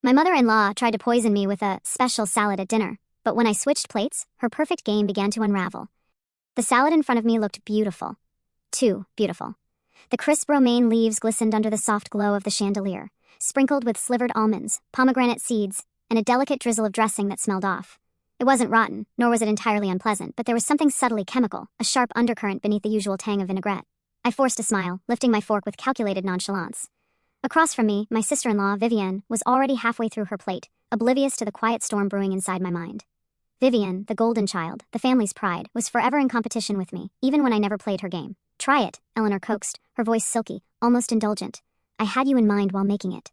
My mother-in-law tried to poison me with a special salad at dinner, but when I switched plates, her perfect game began to unravel. The salad in front of me looked beautiful. Too beautiful. The crisp romaine leaves glistened under the soft glow of the chandelier, sprinkled with slivered almonds, pomegranate seeds, and a delicate drizzle of dressing that smelled off. It wasn't rotten, nor was it entirely unpleasant, but there was something subtly chemical, a sharp undercurrent beneath the usual tang of vinaigrette. I forced a smile, lifting my fork with calculated nonchalance. Across from me, my sister-in-law, Vivienne, was already halfway through her plate, oblivious to the quiet storm brewing inside my mind. Vivienne, the golden child, the family's pride, was forever in competition with me, even when I never played her game. "Try it," Eleanor coaxed, her voice silky, almost indulgent. "I had you in mind while making it."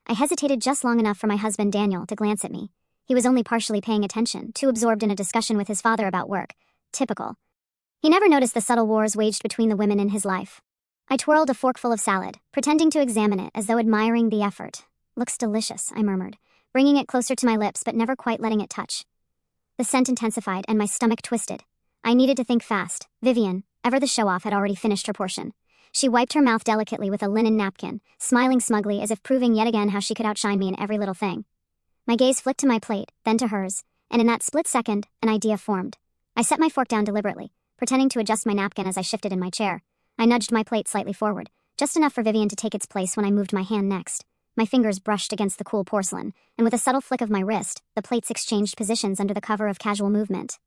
I hesitated just long enough for my husband Daniel to glance at me. He was only partially paying attention, too absorbed in a discussion with his father about work. Typical. He never noticed the subtle wars waged between the women in his life. I twirled a forkful of salad, pretending to examine it as though admiring the effort. "Looks delicious," I murmured, bringing it closer to my lips but never quite letting it touch. The scent intensified and my stomach twisted. I needed to think fast. Vivienne, ever the show-off, had already finished her portion. She wiped her mouth delicately with a linen napkin, smiling smugly as if proving yet again how she could outshine me in every little thing. My gaze flicked to my plate, then to hers, and in that split second, an idea formed. I set my fork down deliberately, pretending to adjust my napkin as I shifted in my chair. I nudged my plate slightly forward, just enough for Vivienne to take its place when I moved my hand next. My fingers brushed against the cool porcelain, and with a subtle flick of my wrist, the plates exchanged positions under the cover of casual movement.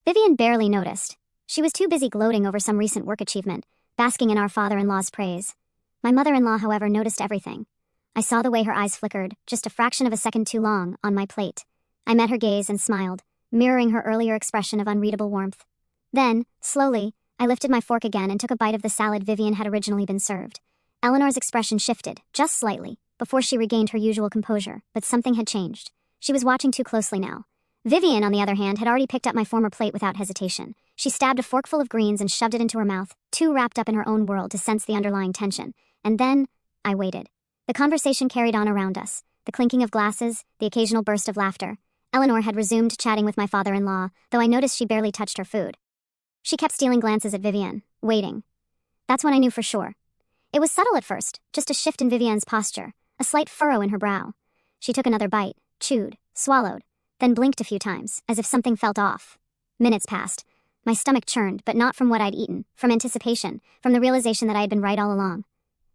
Vivienne barely noticed. She was too busy gloating over some recent work achievement, basking in our father-in-law's praise. My mother-in-law, however, noticed everything. I saw the way her eyes flickered, just a fraction of a second too long, on my plate. I met her gaze and smiled, mirroring her earlier expression of unreadable warmth. Then, slowly, I lifted my fork again and took a bite of the salad Vivienne had originally been served. Eleanor's expression shifted, just slightly, before she regained her usual composure, but something had changed. She was watching too closely now. Vivienne, on the other hand, had already picked up my former plate without hesitation. She stabbed a forkful of greens and shoved it into her mouth, too wrapped up in her own world to sense the underlying tension. And then, I waited. The conversation carried on around us, the clinking of glasses, the occasional burst of laughter. Eleanor had resumed chatting with my father-in-law, though I noticed she barely touched her food. She kept stealing glances at Vivienne, waiting. That's when I knew for sure. It was subtle at first, just a shift in Vivienne's posture, a slight furrow in her brow. She took another bite, chewed, swallowed, then blinked a few times, as if something felt off. Minutes passed. My stomach churned, but not from what I'd eaten, from anticipation, from the realization that I had been right all along.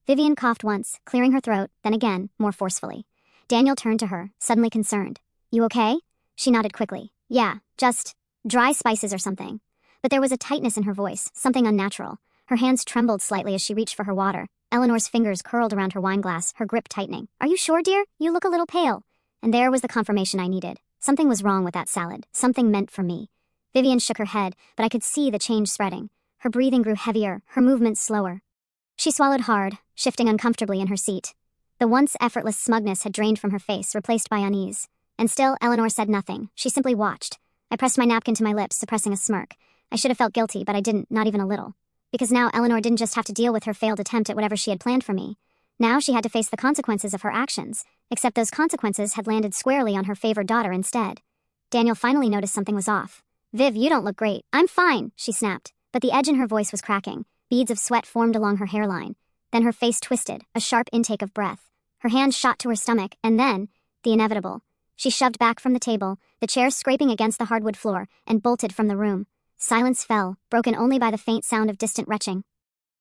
Vivienne coughed once, clearing her throat, then again, more forcefully. Daniel turned to her, suddenly concerned. "You okay?" She nodded quickly. "Yeah, just dry spices or something." But there was a tightness in her voice, something unnatural. Her hands trembled slightly as she reached for her water. Eleanor's fingers curled around her wineglass, her grip tightening. "Are you sure, dear? You look a little pale." And there was the confirmation I needed. Something was wrong with that salad, something meant for me. Vivienne shook her head, but I could see the change spreading. Her breathing grew heavier, her movements slower. She swallowed hard, shifting uncomfortably in her seat. The once effortless smugness had drained from her face, replaced by unease. And still, Eleanor said nothing. She simply watched. I pressed my napkin to my lips, suppressing a smirk. I should have felt guilty, but I didn't, not even a little. Because now Eleanor didn't just have to deal with her failed attempt at whatever she had planned for me. Now she had to face the consequences of her actions, except those consequences had landed squarely on her favored daughter instead. Daniel finally noticed something was off. "Viv, you don't look great." "I'm fine," she snapped, but the edge in her voice was cracking. Beads of sweat formed along her hairline. Then her face twisted, a sharp intake of breath. Her hand shot to her stomach, and then, the inevitable. She shoved back from the table, the chair scraping against the hardwood floor, and bolted from the room. Silence fell, broken only by the faint sound of distant retching.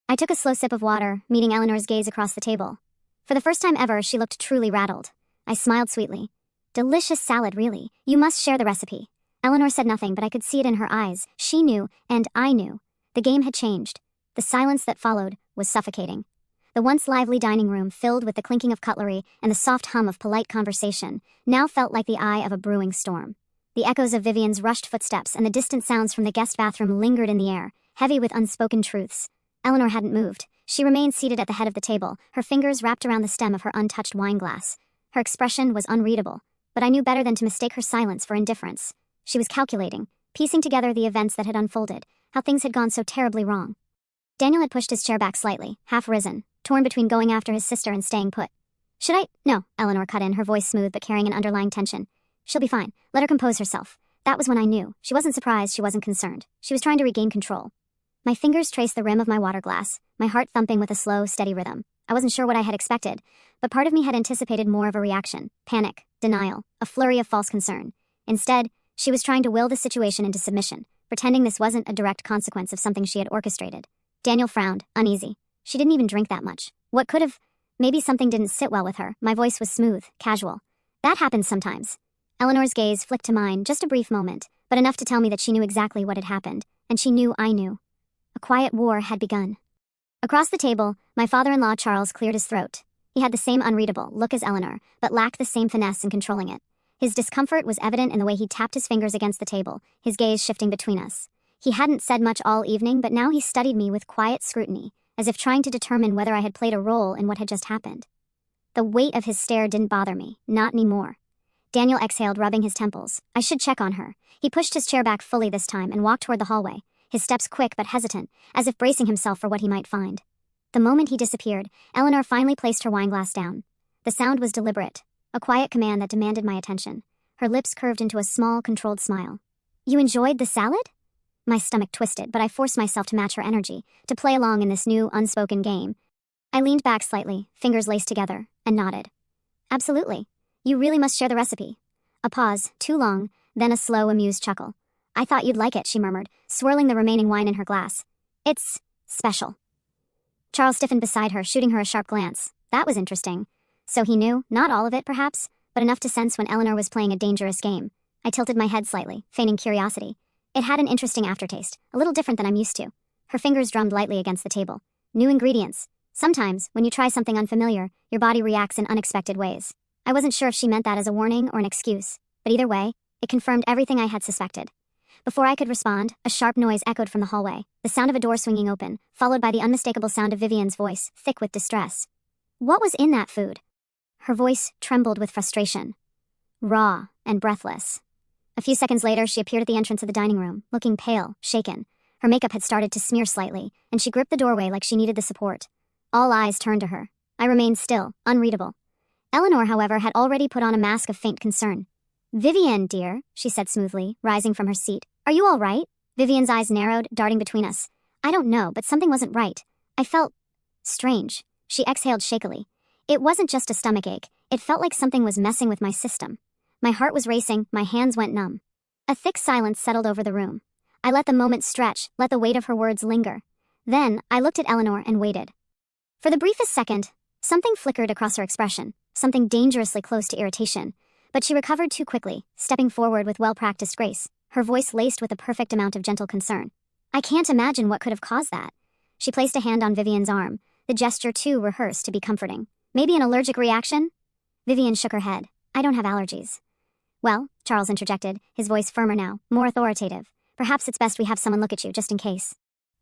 I took a slow sip of water, meeting Eleanor's gaze across the table. For the first time ever, she looked truly rattled. I smiled sweetly. "Delicious salad, really. You must share the recipe." Eleanor said nothing, but I could see it in her eyes. She knew, and I knew. The game had changed. The silence that followed was suffocating. The once lively dining room, filled with the clinking of cutlery and the soft hum of polite conversation, now felt like the eye of a brewing storm. The echoes of Vivienne's rushed footsteps and the distant sounds from the guest bathroom lingered in the air, heavy with unspoken truths. Eleanor hadn't moved. She remained seated at the head of the table, her fingers wrapped around the stem of her untouched wineglass. Her expression was unreadable, but I knew better than to mistake her silence for indifference. She was calculating, piecing together the events that had unfolded, how things had gone so terribly wrong. Daniel had pushed his chair back slightly, half risen, torn between going after his sister and staying put. "Should I?" "No," Eleanor cut in, her voice smooth but carrying an underlying tension. "She'll be fine. Let her compose herself." That was when I knew. She wasn't surprised, she wasn't concerned. She was trying to regain control. My fingers traced the rim of my water glass, my heart thumping with a slow, steady rhythm. I wasn't sure what I had expected, but part of me had anticipated more of a reaction. Panic, denial, a flurry of false concern. Instead, she was trying to will the situation into submission, pretending this wasn't a direct consequence of something she had orchestrated. Daniel frowned, uneasy. She didn't even drink that much. What could have? Maybe something didn't sit well with her. My voice was smooth, casual. That happens sometimes. Eleanor's gaze flicked to mine, just a brief moment, but enough to tell me that she knew exactly what had happened, and she knew I knew. A quiet war had begun. Across the table, my father-in-law Charles cleared his throat. He had the same unreadable look as Eleanor, but lacked the same finesse in controlling it. His discomfort was evident in the way he tapped his fingers against the table, his gaze shifting between us. He hadn't said much all evening, but now he studied me with quiet scrutiny, as if trying to determine whether I had played a role in what had just happened. The weight of his stare didn't bother me, not anymore. Daniel exhaled, rubbing his temples. I should check on her. He pushed his chair back fully this time and walked toward the hallway, his steps quick but hesitant, as if bracing himself for what he might find. The moment he disappeared, Eleanor finally placed her wineglass down. The sound was deliberate, a quiet command that demanded my attention. Her lips curved into a small, controlled smile. You enjoyed the salad? My stomach twisted, but I forced myself to match her energy, to play along in this new, unspoken game. I leaned back slightly, fingers laced together, and nodded. Absolutely. You really must share the recipe. A pause, too long, then a slow, amused chuckle. I thought you'd like it, she murmured, swirling the remaining wine in her glass. It's special. Charles stiffened beside her, shooting her a sharp glance. That was interesting. So he knew, not all of it, perhaps, but enough to sense when Eleanor was playing a dangerous game. I tilted my head slightly, feigning curiosity. It had an interesting aftertaste, a little different than I'm used to. Her fingers drummed lightly against the table. New ingredients. Sometimes, when you try something unfamiliar, your body reacts in unexpected ways. I wasn't sure if she meant that as a warning or an excuse, but either way, it confirmed everything I had suspected. Before I could respond, a sharp noise echoed from the hallway, the sound of a door swinging open, followed by the unmistakable sound of Vivian's voice, thick with distress. What was in that food? Her voice trembled with frustration. Raw and breathless. A few seconds later, she appeared at the entrance of the dining room, looking pale, shaken. Her makeup had started to smear slightly, and she gripped the doorway like she needed the support. All eyes turned to her. I remained still, unreadable. Eleanor, however, had already put on a mask of faint concern. Vivian, dear, she said smoothly, rising from her seat. Are you all right? Vivian's eyes narrowed, darting between us. I don't know, but something wasn't right. I felt strange. She exhaled shakily. It wasn't just a stomachache. It felt like something was messing with my system. My heart was racing, my hands went numb. A thick silence settled over the room. I let the moment stretch, let the weight of her words linger. Then, I looked at Eleanor and waited. For the briefest second, something flickered across her expression, something dangerously close to irritation. But she recovered too quickly, stepping forward with well-practiced grace, her voice laced with a perfect amount of gentle concern. I can't imagine what could have caused that. She placed a hand on Vivian's arm, the gesture too rehearsed to be comforting. Maybe an allergic reaction? Vivian shook her head. I don't have allergies. Well, Charles interjected, his voice firmer now, more authoritative. Perhaps it's best we have someone look at you, just in case.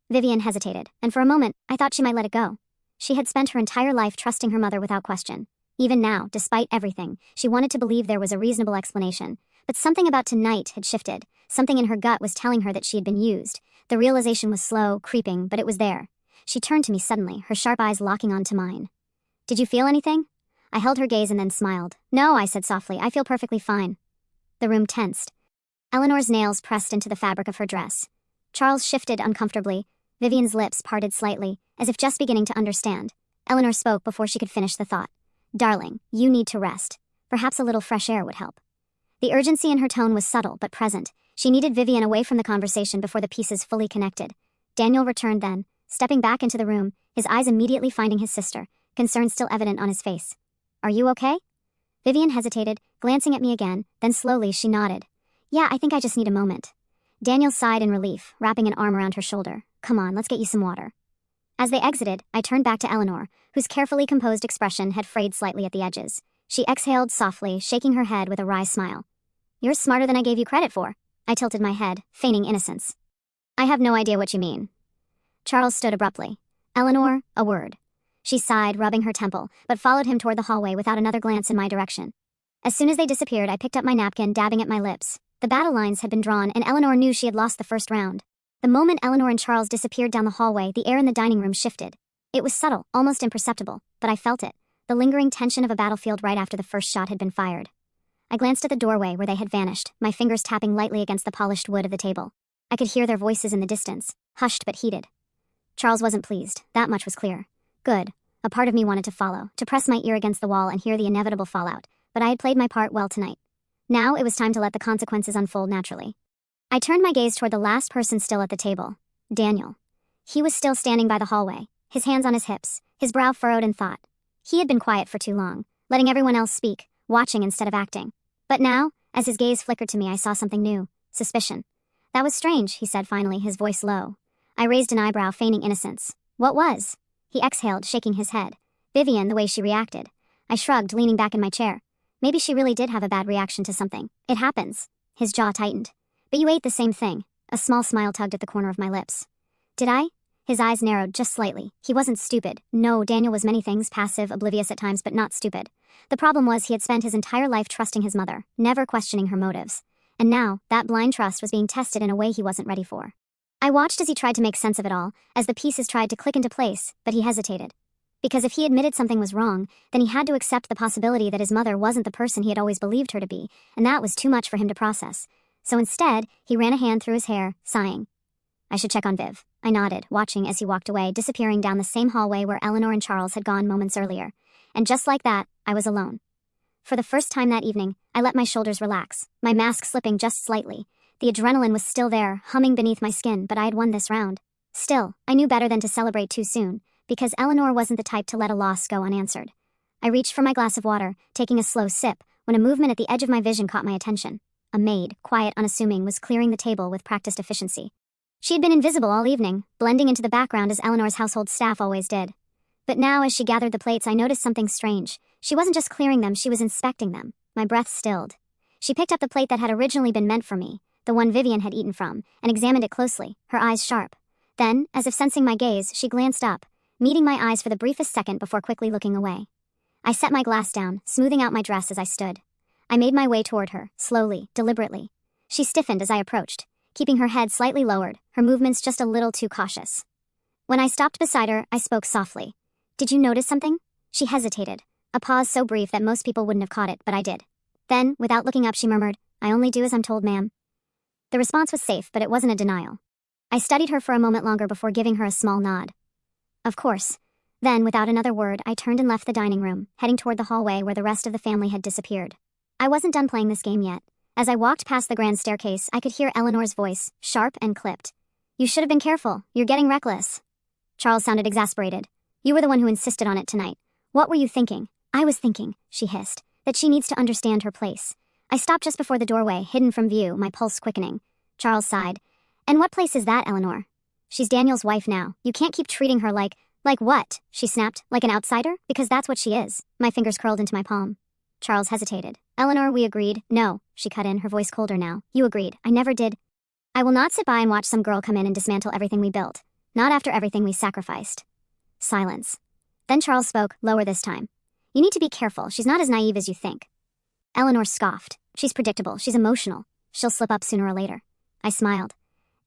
Vivian hesitated, and for a moment, I thought she might let it go. She had spent her entire life trusting her mother without question. Even now, despite everything, she wanted to believe there was a reasonable explanation. But something about tonight had shifted. Something in her gut was telling her that she had been used. The realization was slow, creeping, but it was there. She turned to me suddenly, her sharp eyes locking onto mine. Did you feel anything? I held her gaze and then smiled. No, I said softly, I feel perfectly fine. The room tensed. Eleanor's nails pressed into the fabric of her dress. Charles shifted uncomfortably. Vivian's lips parted slightly, as if just beginning to understand. Eleanor spoke before she could finish the thought. Darling, you need to rest. Perhaps a little fresh air would help. The urgency in her tone was subtle but present. She needed Vivian away from the conversation before the pieces fully connected. Daniel returned then, stepping back into the room, his eyes immediately finding his sister, concern still evident on his face. Are you okay? Vivian hesitated, glancing at me again, then slowly she nodded. Yeah, I think I just need a moment. Daniel sighed in relief, wrapping an arm around her shoulder. Come on, let's get you some water. As they exited, I turned back to Eleanor, whose carefully composed expression had frayed slightly at the edges. She exhaled softly, shaking her head with a wry smile. You're smarter than I gave you credit for. I tilted my head, feigning innocence. I have no idea what you mean. Charles stood abruptly. Eleanor, a word. She sighed, rubbing her temple, but followed him toward the hallway without another glance in my direction. As soon as they disappeared, I picked up my napkin, dabbing at my lips. The battle lines had been drawn, and Eleanor knew she had lost the first round. The moment Eleanor and Charles disappeared down the hallway, the air in the dining room shifted. It was subtle, almost imperceptible, but I felt it, the lingering tension of a battlefield right after the first shot had been fired. I glanced at the doorway where they had vanished, my fingers tapping lightly against the polished wood of the table. I could hear their voices in the distance, hushed but heated. Charles wasn't pleased, that much was clear. Good. A part of me wanted to follow, to press my ear against the wall and hear the inevitable fallout, but I had played my part well tonight. Now it was time to let the consequences unfold naturally. I turned my gaze toward the last person still at the table, Daniel. He was still standing by the hallway, his hands on his hips, his brow furrowed in thought. He had been quiet for too long, letting everyone else speak, watching instead of acting. But now, as his gaze flickered to me, I saw something new. Suspicion. "That was strange," he said finally, his voice low. I raised an eyebrow, feigning innocence. "What was?" He exhaled, shaking his head. "Vivian, the way she reacted." I shrugged, leaning back in my chair. Maybe she really did have a bad reaction to something. It happens. His jaw tightened. "But you ate the same thing." A small smile tugged at the corner of my lips. "Did I?" His eyes narrowed just slightly. He wasn't stupid. No, Daniel was many things, passive, oblivious at times, but not stupid. The problem was he had spent his entire life trusting his mother, never questioning her motives. And now, that blind trust was being tested in a way he wasn't ready for. I watched as he tried to make sense of it all, as the pieces tried to click into place, but he hesitated. Because if he admitted something was wrong, then he had to accept the possibility that his mother wasn't the person he had always believed her to be, and that was too much for him to process. So instead, he ran a hand through his hair, sighing. "I should check on Viv." I nodded, watching as he walked away, disappearing down the same hallway where Eleanor and Charles had gone moments earlier. And just like that, I was alone. For the first time that evening, I let my shoulders relax, my mask slipping just slightly. The adrenaline was still there, humming beneath my skin, but I had won this round. Still, I knew better than to celebrate too soon, because Eleanor wasn't the type to let a loss go unanswered. I reached for my glass of water, taking a slow sip, when a movement at the edge of my vision caught my attention. A maid, quiet, unassuming, was clearing the table with practiced efficiency. She had been invisible all evening, blending into the background as Eleanor's household staff always did. But now, as she gathered the plates, I noticed something strange. She wasn't just clearing them, she was inspecting them. My breath stilled. She picked up the plate that had originally been meant for me, the one Vivian had eaten from, and examined it closely, her eyes sharp. Then, as if sensing my gaze, she glanced up, meeting my eyes for the briefest second before quickly looking away. I set my glass down, smoothing out my dress as I stood. I made my way toward her, slowly, deliberately. She stiffened as I approached, keeping her head slightly lowered, her movements just a little too cautious. When I stopped beside her, I spoke softly. "Did you notice something?" She hesitated, a pause so brief that most people wouldn't have caught it, but I did. Then, without looking up, she murmured, "I only do as I'm told, ma'am." The response was safe, but it wasn't a denial. I studied her for a moment longer before giving her a small nod. "Of course." Then, without another word, I turned and left the dining room, heading toward the hallway where the rest of the family had disappeared. I wasn't done playing this game yet. As I walked past the grand staircase, I could hear Eleanor's voice, sharp and clipped. "You should have been careful. You're getting reckless." Charles sounded exasperated. "You were the one who insisted on it tonight. What were you thinking?" "I was thinking," she hissed, "that she needs to understand her place." I stopped just before the doorway, hidden from view, my pulse quickening. Charles sighed. "And what place is that, Eleanor?" "She's Daniel's wife now. You can't keep treating her like what?" she snapped. "Like an outsider? Because that's what she is." My fingers curled into my palm. Charles hesitated. "Eleanor, we agreed." "No," she cut in, her voice colder now. "You agreed. I never did. I will not sit by and watch some girl come in and dismantle everything we built. Not after everything we sacrificed." Silence. Then Charles spoke, lower this time. "You need to be careful. She's not as naive as you think." Eleanor scoffed. "She's predictable. She's emotional. She'll slip up sooner or later." I smiled.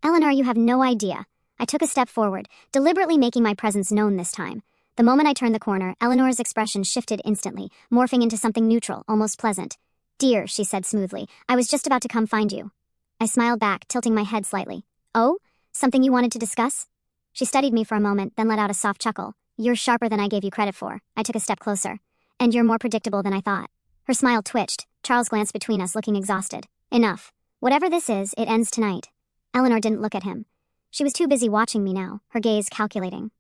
"Eleanor, you have no idea." I took a step forward, deliberately making my presence known this time. The moment I turned the corner, Eleanor's expression shifted instantly, morphing into something neutral, almost pleasant. "Dear," she said smoothly, "I was just about to come find you." I smiled back, tilting my head slightly. "Oh? Something you wanted to discuss?" She studied me for a moment, then let out a soft chuckle. "You're sharper than I gave you credit for." I took a step closer. "And you're more predictable than I thought." Her smile twitched. Charles glanced between us, looking exhausted. "Enough. Whatever this is, it ends tonight." Eleanor didn't look at him. She was too busy watching me now, her gaze calculating.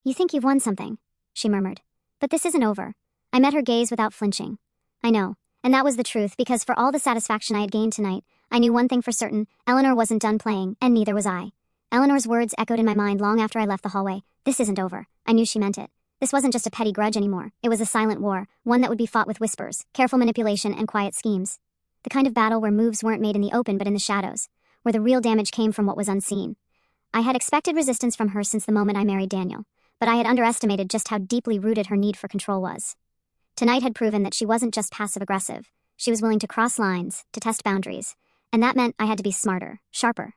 "You think you've won something," she murmured. "But this isn't over." I met her gaze without flinching. "I know. And that was the truth, because for all the satisfaction I had gained tonight, I knew one thing for certain: Eleanor wasn't done playing, and neither was I." Eleanor's words echoed in my mind long after I left the hallway. This isn't over. I knew she meant it. This wasn't just a petty grudge anymore. It was a silent war, one that would be fought with whispers, careful manipulation, and quiet schemes. The kind of battle where moves weren't made in the open but in the shadows, where the real damage came from what was unseen. I had expected resistance from her since the moment I married Daniel, but I had underestimated just how deeply rooted her need for control was. Tonight had proven that she wasn't just passive-aggressive. She was willing to cross lines, to test boundaries, and that meant I had to be smarter, sharper.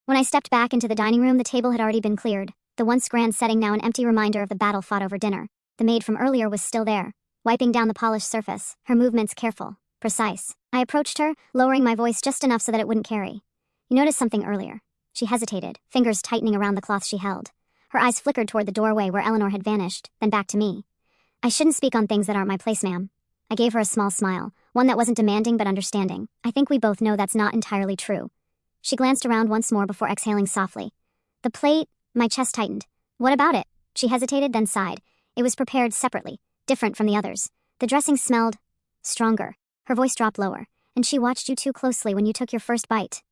When I stepped back into the dining room, the table had already been cleared, the once grand setting now an empty reminder of the battle fought over dinner. The maid from earlier was still there, wiping down the polished surface, her movements careful, precise. I approached her, lowering my voice just enough so that it wouldn't carry. "You noticed something earlier." She hesitated, fingers tightening around the cloth she held. Her eyes flickered toward the doorway where Eleanor had vanished, then back to me. I shouldn't speak on things that aren't my place, ma'am. I gave her a small smile, one that wasn't demanding but understanding. I think we both know that's not entirely true. She glanced around once more before exhaling softly. The plate, my chest tightened. What about it? She hesitated, then sighed. It was prepared separately, different from the others. The dressing smelled stronger. Her voice dropped lower. And she watched you too closely when you took your first bite.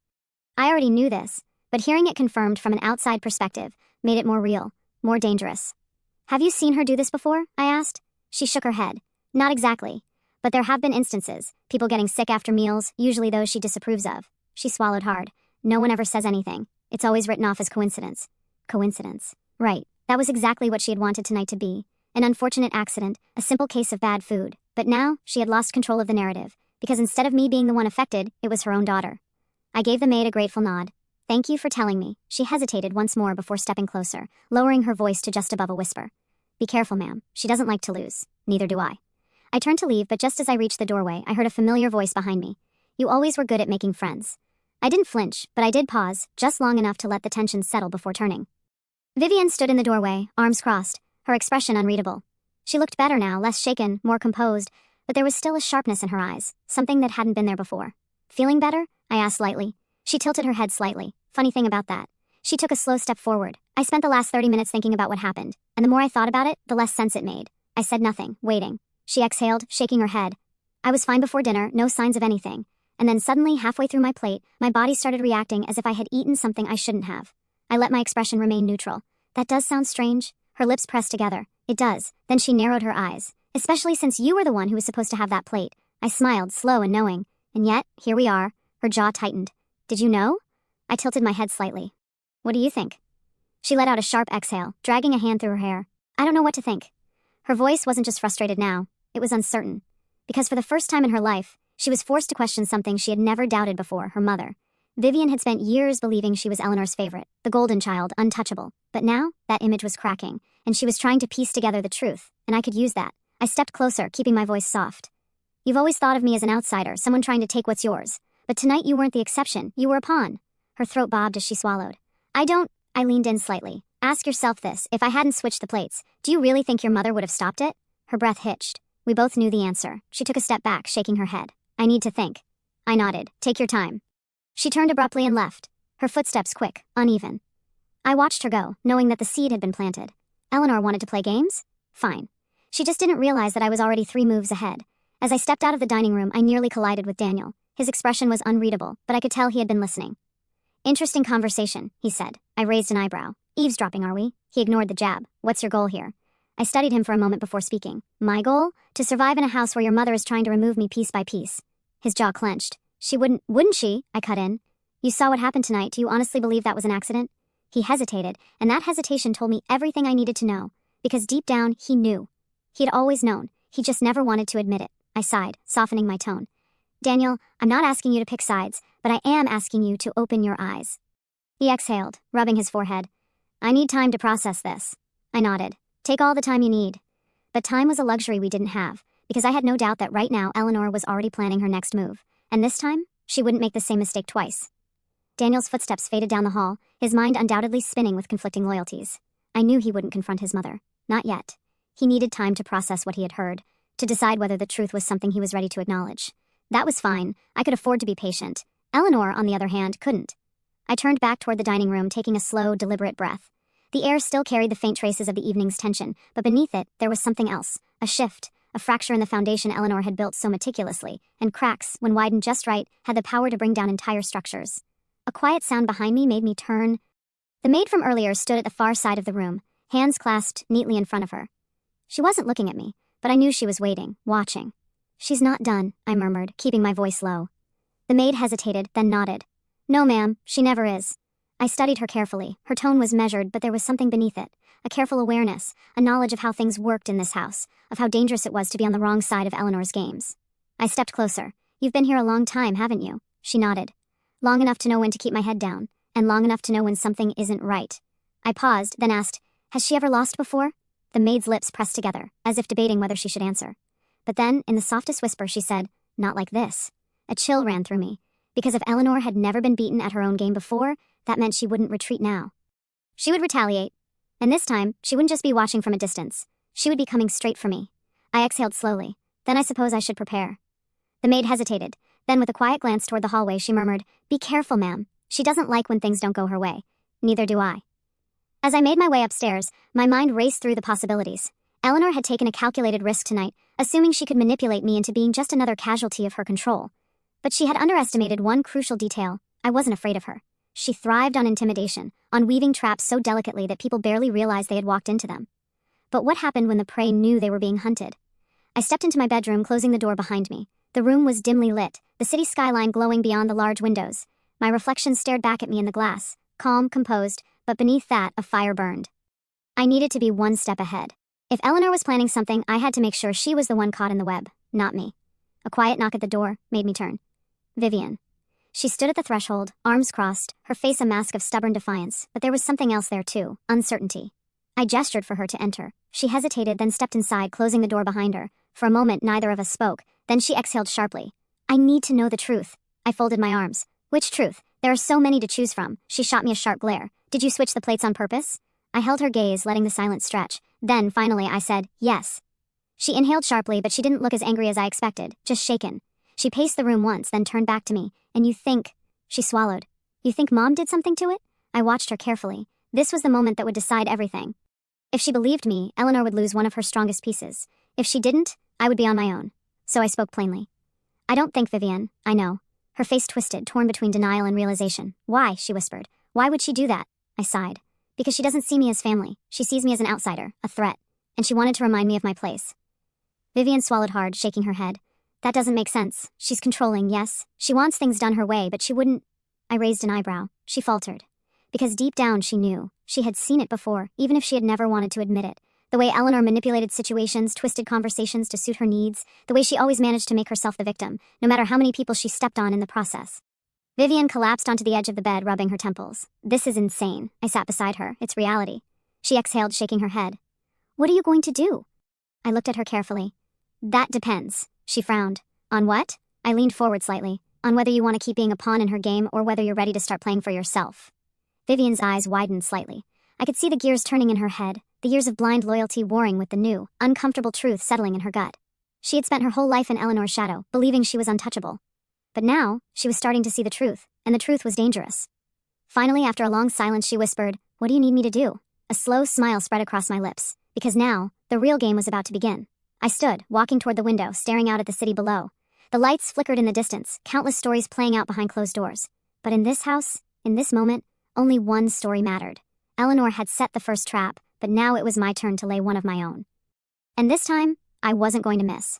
I already knew this, but hearing it confirmed from an outside perspective made it more real, more dangerous. Have you seen her do this before? I asked. She shook her head. Not exactly. But there have been instances, people getting sick after meals, usually those she disapproves of. She swallowed hard. No one ever says anything. It's always written off as coincidence. Coincidence. Right. That was exactly what she had wanted tonight to be. An unfortunate accident, a simple case of bad food. But now, she had lost control of the narrative, because instead of me being the one affected, it was her own daughter. I gave the maid a grateful nod. Thank you for telling me. She hesitated once more before stepping closer, lowering her voice to just above a whisper. Be careful, ma'am. She doesn't like to lose. Neither do I. I turned to leave, but just as I reached the doorway, I heard a familiar voice behind me. You always were good at making friends. I didn't flinch, but I did pause, just long enough to let the tension settle before turning. Vivian stood in the doorway, arms crossed, her expression unreadable. She looked better now, less shaken, more composed, but there was still a sharpness in her eyes, something that hadn't been there before. Feeling better? I asked lightly. She tilted her head slightly. Funny thing about that. She took a slow step forward. I spent the last 30 minutes thinking about what happened, and the more I thought about it, the less sense it made. I said nothing, waiting. She exhaled, shaking her head. I was fine before dinner, no signs of anything. And then suddenly, halfway through my plate, my body started reacting as if I had eaten something I shouldn't have. I let my expression remain neutral. That does sound strange. Her lips pressed together. It does. Then she narrowed her eyes. Especially since you were the one who was supposed to have that plate. I smiled, slow and knowing. And yet, here we are. Her jaw tightened. Did you know? I tilted my head slightly. What do you think? She let out a sharp exhale, dragging a hand through her hair. I don't know what to think. Her voice wasn't just frustrated now. It was uncertain. Because for the first time in her life, she was forced to question something she had never doubted before, her mother. Vivian had spent years believing she was Eleanor's favorite, the golden child, untouchable. But now, that image was cracking, and she was trying to piece together the truth, and I could use that. I stepped closer, keeping my voice soft. You've always thought of me as an outsider, someone trying to take what's yours. But tonight you weren't the exception, you were a pawn. Her throat bobbed as she swallowed. I leaned in slightly. Ask yourself this, if I hadn't switched the plates, do you really think your mother would have stopped it? Her breath hitched. We both knew the answer. She took a step back, shaking her head. I need to think. I nodded. Take your time. She turned abruptly and left, her footsteps quick, uneven. I watched her go, knowing that the seed had been planted. Eleanor wanted to play games? Fine. She just didn't realize that I was already 3 moves ahead. As I stepped out of the dining room, I nearly collided with Daniel. His expression was unreadable, but I could tell he had been listening. Interesting conversation, he said. I raised an eyebrow. Eavesdropping, are we? He ignored the jab. What's your goal here? I studied him for a moment before speaking. My goal? To survive in a house where your mother is trying to remove me piece by piece. His jaw clenched. Wouldn't she? I cut in. You saw what happened tonight. Do you honestly believe that was an accident? He hesitated, and that hesitation told me everything I needed to know. Because deep down, he knew. He had always known. He just never wanted to admit it. I sighed, softening my tone. Daniel, I'm not asking you to pick sides, but I am asking you to open your eyes. He exhaled, rubbing his forehead. I need time to process this. I nodded. Take all the time you need. But time was a luxury we didn't have, because I had no doubt that right now Eleanor was already planning her next move. And this time, she wouldn't make the same mistake twice. Daniel's footsteps faded down the hall, his mind undoubtedly spinning with conflicting loyalties. I knew he wouldn't confront his mother. Not yet. He needed time to process what he had heard, to decide whether the truth was something he was ready to acknowledge. That was fine. I could afford to be patient. Eleanor, on the other hand, couldn't. I turned back toward the dining room, taking a slow, deliberate breath. The air still carried the faint traces of the evening's tension, but beneath it, there was something else. A shift, a fracture in the foundation Eleanor had built so meticulously, and cracks, when widened just right, had the power to bring down entire structures. A quiet sound behind me made me turn. The maid from earlier stood at the far side of the room, hands clasped neatly in front of her. She wasn't looking at me, but I knew she was waiting, watching. She's not done, I murmured, keeping my voice low. The maid hesitated, then nodded. No, ma'am, she never is. I studied her carefully. Her tone was measured, but there was something beneath it. A careful awareness, a knowledge of how things worked in this house, of how dangerous it was to be on the wrong side of Eleanor's games. I stepped closer. You've been here a long time, haven't you? She nodded. Long enough to know when to keep my head down, and long enough to know when something isn't right. I paused, then asked, Has she ever lost before? The maid's lips pressed together, as if debating whether she should answer. But then, in the softest whisper, she said, Not like this. A chill ran through me. Because if Eleanor had never been beaten at her own game before, that meant she wouldn't retreat now. She would retaliate. And this time, she wouldn't just be watching from a distance. She would be coming straight for me. I exhaled slowly. Then I suppose I should prepare. The maid hesitated. Then with a quiet glance toward the hallway, she murmured, "Be careful, ma'am. She doesn't like when things don't go her way. Neither do I." As I made my way upstairs, my mind raced through the possibilities. Eleanor had taken a calculated risk tonight, assuming she could manipulate me into being just another casualty of her control. But she had underestimated one crucial detail. I wasn't afraid of her. She thrived on intimidation, on weaving traps so delicately that people barely realized they had walked into them. But what happened when the prey knew they were being hunted? I stepped into my bedroom, closing the door behind me. The room was dimly lit, the city skyline glowing beyond the large windows. My reflection stared back at me in the glass, calm, composed, but beneath that, a fire burned. I needed to be one step ahead. If Eleanor was planning something, I had to make sure she was the one caught in the web, not me. A quiet knock at the door made me turn. Vivian. She stood at the threshold, arms crossed, her face a mask of stubborn defiance, but there was something else there too, uncertainty. I gestured for her to enter. She hesitated, then stepped inside, closing the door behind her. For a moment, neither of us spoke. Then she exhaled sharply. "I need to know the truth." I folded my arms. "Which truth? There are so many to choose from." She shot me a sharp glare. "Did you switch the plates on purpose?" I held her gaze, letting the silence stretch. Then, finally, I said, "Yes." She inhaled sharply, but she didn't look as angry as I expected, just shaken. She paced the room once, then turned back to me. "And you think—" She swallowed. "You think Mom did something to it?" I watched her carefully. This was the moment that would decide everything. If she believed me, Eleanor would lose one of her strongest pieces. If she didn't, I would be on my own. So I spoke plainly. "I don't think, Vivian. I know." Her face twisted, torn between denial and realization. "Why?" she whispered. "Why would she do that?" I sighed. "Because she doesn't see me as family. She sees me as an outsider, a threat. And she wanted to remind me of my place." Vivian swallowed hard, shaking her head. "That doesn't make sense. She's controlling, yes. She wants things done her way, but she wouldn't—" I raised an eyebrow. She faltered. Because deep down she knew. She had seen it before, even if she had never wanted to admit it. The way Eleanor manipulated situations, twisted conversations to suit her needs, the way she always managed to make herself the victim, no matter how many people she stepped on in the process. Vivian collapsed onto the edge of the bed, rubbing her temples. "This is insane." I sat beside her. "It's reality." She exhaled, shaking her head. "What are you going to do?" I looked at her carefully. "That depends." She frowned. "On what?" I leaned forward slightly. "On whether you want to keep being a pawn in her game or whether you're ready to start playing for yourself." Vivian's eyes widened slightly. I could see the gears turning in her head, the years of blind loyalty warring with the new, uncomfortable truth settling in her gut. She had spent her whole life in Eleanor's shadow, believing she was untouchable. But now, she was starting to see the truth, and the truth was dangerous. Finally, after a long silence, she whispered, "What do you need me to do?" A slow smile spread across my lips, because now, the real game was about to begin. I stood, walking toward the window, staring out at the city below. The lights flickered in the distance, countless stories playing out behind closed doors. But in this house, in this moment, only one story mattered. Eleanor had set the first trap, but now it was my turn to lay one of my own. And this time, I wasn't going to miss.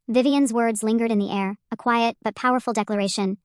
Vivian's words lingered in the air, a quiet but powerful declaration.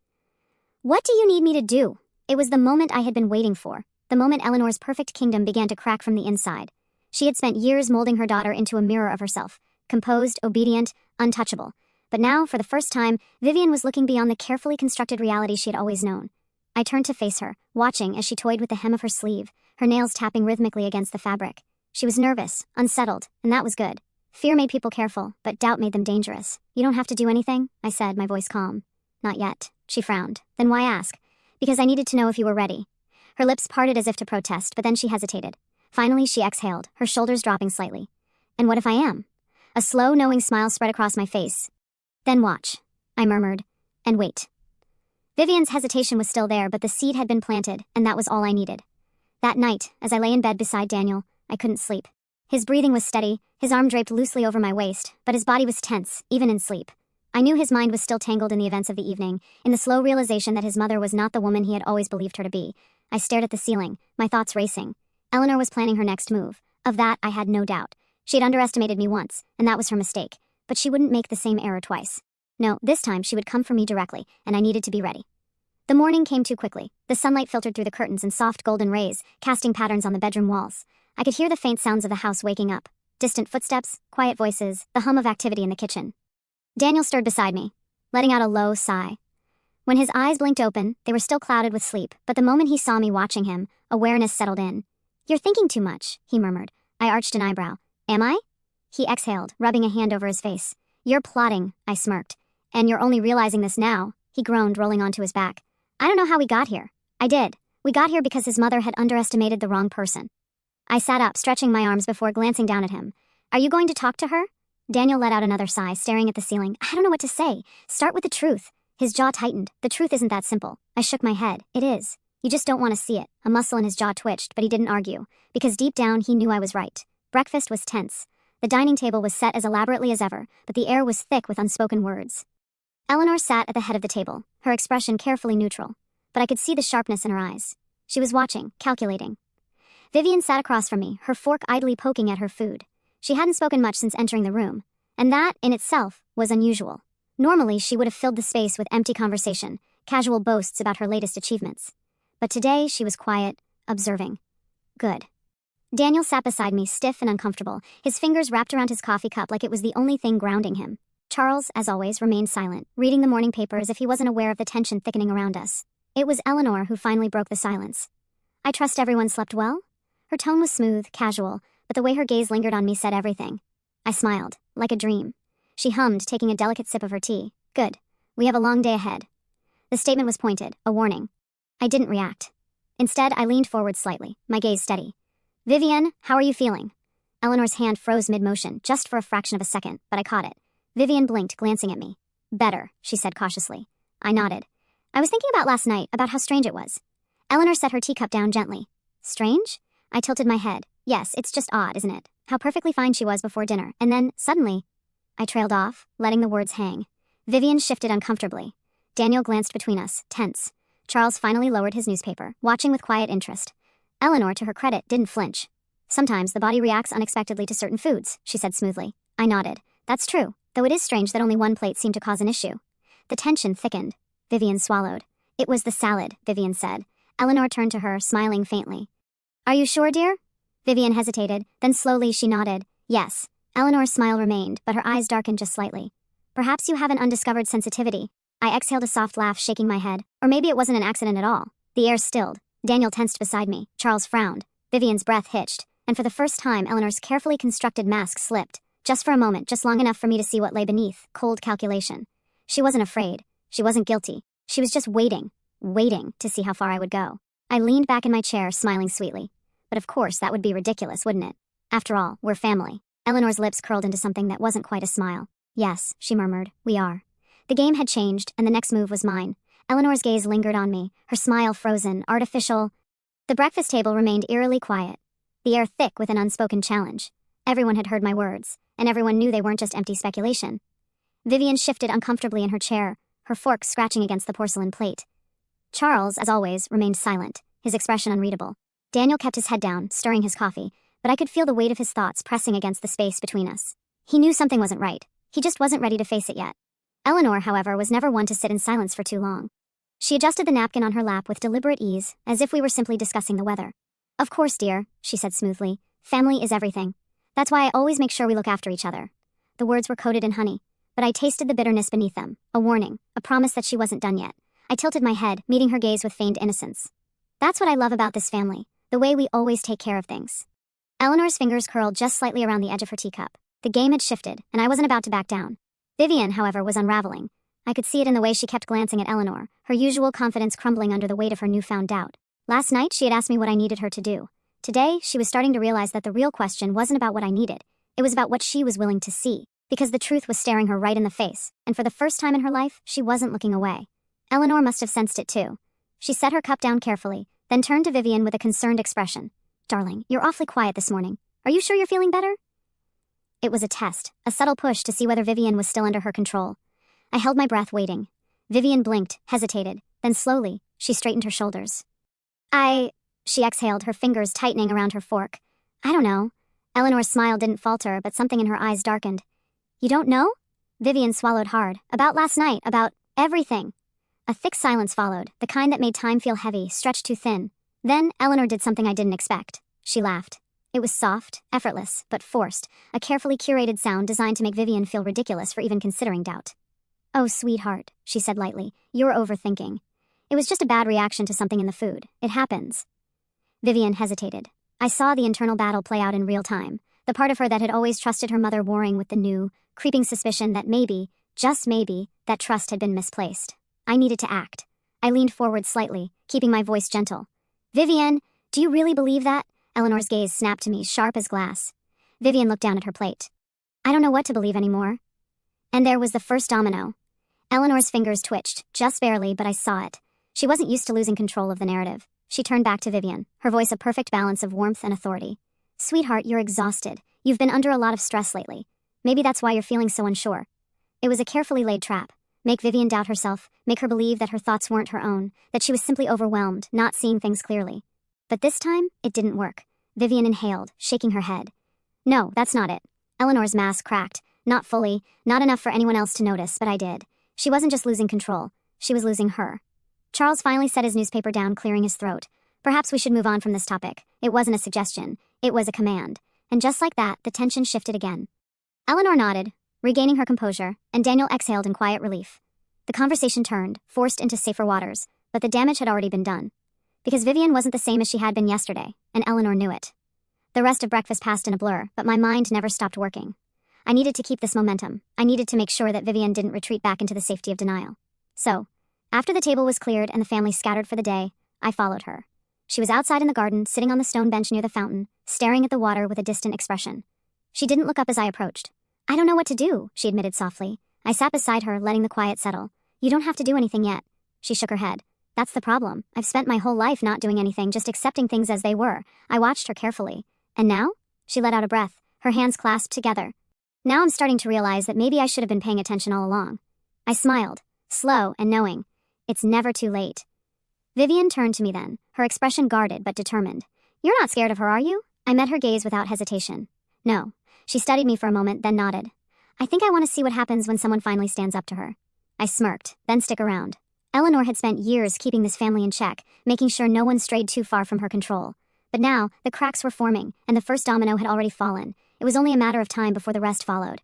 "What do you need me to do?" It was the moment I had been waiting for, the moment Eleanor's perfect kingdom began to crack from the inside. She had spent years molding her daughter into a mirror of herself, composed, obedient, untouchable. But now, for the first time, Vivian was looking beyond the carefully constructed reality she had always known. I turned to face her, watching as she toyed with the hem of her sleeve, her nails tapping rhythmically against the fabric. She was nervous, unsettled, and that was good. Fear made people careful, but doubt made them dangerous. "You don't have to do anything," I said, my voice calm. "Not yet." She frowned. "Then why ask?" "Because I needed to know if you were ready." Her lips parted as if to protest, but then she hesitated. Finally, she exhaled, her shoulders dropping slightly. "And what if I am?" A slow, knowing smile spread across my face. "Then watch," I murmured. "And wait." Vivian's hesitation was still there, but the seed had been planted, and that was all I needed. That night, as I lay in bed beside Daniel, I couldn't sleep. His breathing was steady, his arm draped loosely over my waist, but his body was tense, even in sleep. I knew his mind was still tangled in the events of the evening, in the slow realization that his mother was not the woman he had always believed her to be. I stared at the ceiling, my thoughts racing. Eleanor was planning her next move. Of that, I had no doubt. She had underestimated me once, and that was her mistake. But she wouldn't make the same error twice. No, this time she would come for me directly, and I needed to be ready. The morning came too quickly. The sunlight filtered through the curtains in soft golden rays, casting patterns on the bedroom walls. I could hear the faint sounds of the house waking up. Distant footsteps, quiet voices, the hum of activity in the kitchen. Daniel stirred beside me, letting out a low sigh. When his eyes blinked open, they were still clouded with sleep, but the moment he saw me watching him, awareness settled in. "You're thinking too much," he murmured. I arched an eyebrow. "Am I?" He exhaled, rubbing a hand over his face. "You're plotting," I smirked. "And you're only realizing this now," he groaned, rolling onto his back. "I don't know how we got here." "I did. We got here because his mother had underestimated the wrong person." I sat up, stretching my arms before glancing down at him. "Are you going to talk to her?" Daniel let out another sigh, staring at the ceiling. I don't know what to say. Start with the truth. His jaw tightened. The truth isn't that simple. I shook my head. It is. You just don't want to see it. A muscle in his jaw twitched, but he didn't argue, because deep down he knew I was right. Breakfast was tense. The dining table was set as elaborately as ever, but the air was thick with unspoken words. Eleanor sat at the head of the table, her expression carefully neutral, but I could see the sharpness in her eyes. She was watching, calculating. Vivian sat across from me, her fork idly poking at her food. She hadn't spoken much since entering the room, and that, in itself, was unusual. Normally, she would have filled the space with empty conversation, casual boasts about her latest achievements. But today, she was quiet, observing. Good. Daniel sat beside me, stiff and uncomfortable, his fingers wrapped around his coffee cup like it was the only thing grounding him. Charles, as always, remained silent, reading the morning paper as if he wasn't aware of the tension thickening around us. It was Eleanor who finally broke the silence. I trust everyone slept well? Her tone was smooth, casual, but the way her gaze lingered on me said everything. I smiled, like a dream. She hummed, taking a delicate sip of her tea. Good. We have a long day ahead. The statement was pointed, a warning. I didn't react. Instead, I leaned forward slightly, my gaze steady. Vivian, how are you feeling? Eleanor's hand froze mid-motion, just for a fraction of a second, but I caught it. Vivian blinked, glancing at me. Better, she said cautiously. I nodded. I was thinking about last night, about how strange it was. Eleanor set her teacup down gently. Strange? I tilted my head. Yes, it's just odd, isn't it? How perfectly fine she was before dinner, and then, suddenly, I trailed off, letting the words hang. Vivian shifted uncomfortably. Daniel glanced between us, tense. Charles finally lowered his newspaper, watching with quiet interest. Eleanor, to her credit, didn't flinch. Sometimes the body reacts unexpectedly to certain foods, she said smoothly. I nodded. That's true, though it is strange that only one plate seemed to cause an issue. The tension thickened. Vivian swallowed. It was the salad, Vivian said. Eleanor turned to her, smiling faintly. Are you sure, dear? Vivian hesitated, then slowly she nodded. Yes. Eleanor's smile remained, but her eyes darkened just slightly. Perhaps you have an undiscovered sensitivity. I exhaled a soft laugh, shaking my head. Or maybe it wasn't an accident at all. The air stilled. Daniel tensed beside me. Charles frowned. Vivian's breath hitched. And for the first time, Eleanor's carefully constructed mask slipped. Just for a moment, just long enough for me to see what lay beneath. Cold calculation. She wasn't afraid. She wasn't guilty. She was just waiting to see how far I would go. I leaned back in my chair, smiling sweetly. But of course, that would be ridiculous, wouldn't it? After all, we're family. Eleanor's lips curled into something that wasn't quite a smile. Yes, she murmured, we are. The game had changed, and the next move was mine. Eleanor's gaze lingered on me, her smile frozen, artificial. The breakfast table remained eerily quiet, the air thick with an unspoken challenge. Everyone had heard my words, and everyone knew they weren't just empty speculation. Vivian shifted uncomfortably in her chair, her fork scratching against the porcelain plate. Charles, as always, remained silent, his expression unreadable. Daniel kept his head down, stirring his coffee, but I could feel the weight of his thoughts pressing against the space between us. He knew something wasn't right. He just wasn't ready to face it yet. Eleanor, however, was never one to sit in silence for too long. She adjusted the napkin on her lap with deliberate ease, as if we were simply discussing the weather. Of course, dear, she said smoothly. Family is everything. That's why I always make sure we look after each other. The words were coated in honey, but I tasted the bitterness beneath them, a warning, a promise that she wasn't done yet. I tilted my head, meeting her gaze with feigned innocence. That's what I love about this family. The way we always take care of things. Eleanor's fingers curled just slightly around the edge of her teacup. The game had shifted, and I wasn't about to back down. Vivian, however, was unraveling. I could see it in the way she kept glancing at Eleanor, her usual confidence crumbling under the weight of her newfound doubt. Last night, she had asked me what I needed her to do. Today, she was starting to realize that the real question wasn't about what I needed. It was about what she was willing to see, because the truth was staring her right in the face, and for the first time in her life, she wasn't looking away. Eleanor must have sensed it too. She set her cup down carefully, then turned to Vivian with a concerned expression. Darling, you're awfully quiet this morning. Are you sure you're feeling better? It was a test, a subtle push to see whether Vivian was still under her control. I held my breath waiting. Vivian blinked, hesitated, then slowly, she straightened her shoulders. She exhaled, her fingers tightening around her fork. I don't know. Eleanor's smile didn't falter, but something in her eyes darkened. You don't know? Vivian swallowed hard. About last night, about everything. A thick silence followed, the kind that made time feel heavy, stretched too thin. Then, Eleanor did something I didn't expect. She laughed. It was soft, effortless, but forced, a carefully curated sound designed to make Vivian feel ridiculous for even considering doubt. Oh, sweetheart, she said lightly, you're overthinking. It was just a bad reaction to something in the food. It happens. Vivian hesitated. I saw the internal battle play out in real time, the part of her that had always trusted her mother warring with the new, creeping suspicion that maybe, just maybe, that trust had been misplaced. I needed to act. I leaned forward slightly, keeping my voice gentle. Vivian, do you really believe that? Eleanor's gaze snapped to me, sharp as glass. Vivian looked down at her plate. I don't know what to believe anymore. And there was the first domino. Eleanor's fingers twitched, just barely, but I saw it. She wasn't used to losing control of the narrative. She turned back to Vivian, her voice a perfect balance of warmth and authority. Sweetheart, you're exhausted. You've been under a lot of stress lately. Maybe that's why you're feeling so unsure. It was a carefully laid trap. Make Vivian doubt herself, make her believe that her thoughts weren't her own, that she was simply overwhelmed, not seeing things clearly. But this time, it didn't work. Vivian inhaled, shaking her head. No, that's not it. Eleanor's mask cracked. Not fully, not enough for anyone else to notice, but I did. She wasn't just losing control. She was losing her. Charles finally set his newspaper down, clearing his throat. Perhaps we should move on from this topic. It wasn't a suggestion. It was a command. And just like that, the tension shifted again. Eleanor nodded, regaining her composure, and Daniel exhaled in quiet relief. The conversation turned, forced into safer waters, but the damage had already been done. Because Vivian wasn't the same as she had been yesterday, and Eleanor knew it. The rest of breakfast passed in a blur, but my mind never stopped working. I needed to keep this momentum. I needed to make sure that Vivian didn't retreat back into the safety of denial. So, after the table was cleared and the family scattered for the day, I followed her. She was outside in the garden, sitting on the stone bench near the fountain, staring at the water with a distant expression. She didn't look up as I approached. I don't know what to do, she admitted softly. I sat beside her, letting the quiet settle. You don't have to do anything yet. She shook her head. That's the problem. I've spent my whole life not doing anything, just accepting things as they were. I watched her carefully. And now? She let out a breath, her hands clasped together. Now I'm starting to realize that maybe I should have been paying attention all along. I smiled, slow and knowing. It's never too late. Vivian turned to me then, her expression guarded but determined. You're not scared of her, are you? I met her gaze without hesitation. No. She studied me for a moment, then nodded. I think I want to see what happens when someone finally stands up to her. I smirked, then stick around. Eleanor had spent years keeping this family in check, making sure no one strayed too far from her control. But now, the cracks were forming, and the first domino had already fallen. It was only a matter of time before the rest followed.